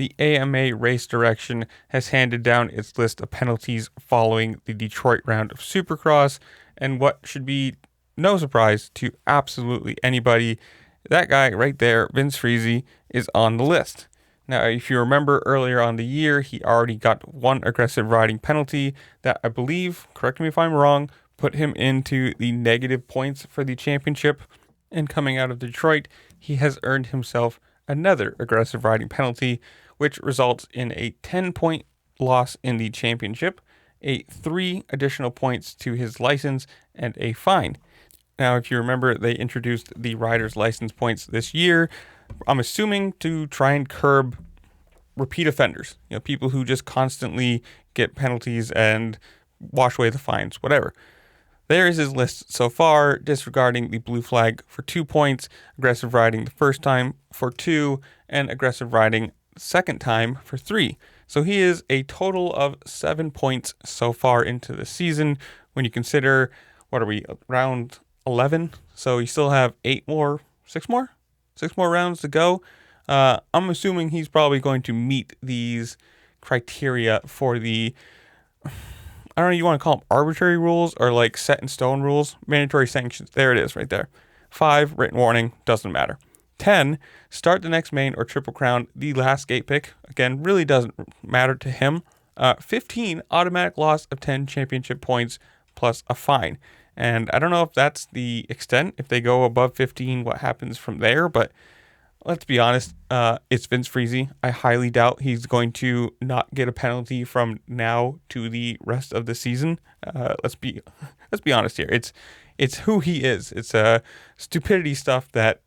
the AMA Race Direction has handed down its list of penalties following the Detroit round of Supercross, and what should be no surprise to absolutely anybody, that guy right there, Vince Friese, is on the list. Now, if you remember earlier on the year, he already got one aggressive riding penalty that I believe, correct me if I'm wrong, put him into the negative points for the championship. And coming out of Detroit, he has earned himself another aggressive riding penalty, which results in a 10-point loss in the championship, a 3 additional points to his license, and a fine. Now, if you remember, they introduced the rider's license points this year, I'm assuming to try and curb repeat offenders, people who just constantly get penalties and wash away the fines, whatever. There is his list so far, disregarding the blue flag for 2 points, aggressive riding the first time for 2, and aggressive riding the second time for 3. So he is a total of 7 points so far into the season. When you consider, what are we, round 11? So you still have 6 more rounds to go. I'm assuming he's probably going to meet these criteria for the, I don't know, you want to call them arbitrary rules or like set in stone rules, mandatory sanctions. There it is right there. 5, written warning, doesn't matter. 10, start the next main or triple crown, the last gate pick. Again, really doesn't matter to him. 15, automatic loss of 10 championship points plus a fine. And I don't know if that's the extent. If they go above 15, what happens from there? But let's be honest, it's Vince Friese. I highly doubt he's going to not get a penalty from now to the rest of the season. Let's be honest here. It's who he is. It's stupidity stuff that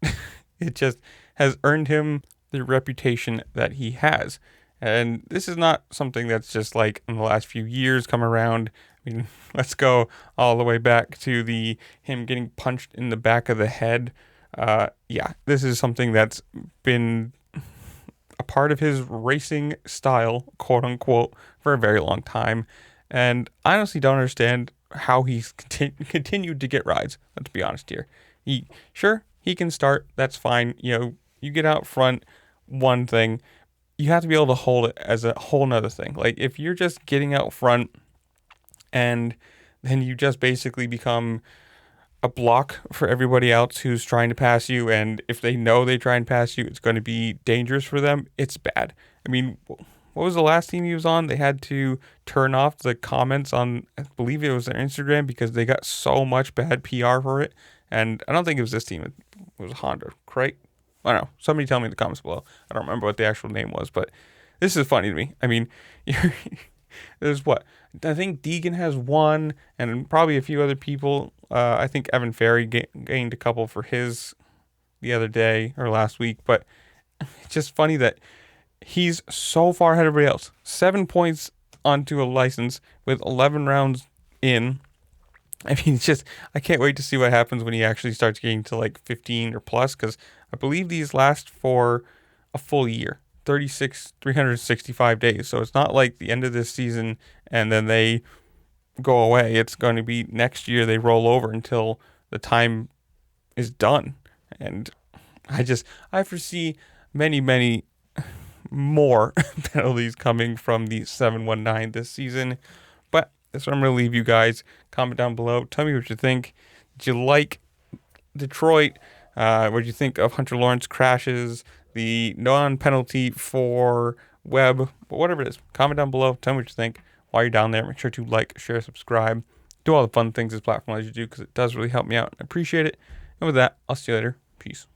it just has earned him the reputation that he has. And this is not something that's just like in the last few years come around. I mean, let's go all the way back to him getting punched in the back of the head. This is something that's been a part of his racing style, quote unquote, for a very long time. And I honestly don't understand how he's continued to get rides. Let's be honest here. He can start. That's fine. You get out front, one thing. You have to be able to hold it as a whole nother thing. Like if you're just getting out front and then you just basically become a block for everybody else who's trying to pass you, and if they know they try and pass you, it's going to be dangerous for them. It's bad. I mean, what was the last team he was on? They had to turn off the comments on, I believe it was their Instagram, because they got so much bad PR for it. And I don't think it was this team. It was Honda, correct? I don't know. Somebody tell me in the comments below. I don't remember what the actual name was, but this is funny to me. I mean, there's what? I think Deegan has 1, and probably a few other people. I think Evan Ferry gained a couple for his the other day or last week. But it's just funny that he's so far ahead of everybody else. 7 points onto a license with 11 rounds in. I mean, it's just, I can't wait to see what happens when he actually starts getting to like 15 or plus, because I believe these last for a full year. 365 days. So it's not like the end of this season and then they go away. It's going to be next year they roll over until the time is done. And I foresee many more penalties coming from the 719 this season. But that's what I'm going to leave you guys. Comment down below. Tell me what you think. Did you like Detroit? What did you think of Hunter Lawrence crashes? The non-penalty for Webb, but whatever it is, comment down below. Tell me what you think. While you're down there, make sure to like, share, subscribe. Do all the fun things this platform allows you to do, because it does really help me out. I appreciate it. And with that, I'll see you later. Peace.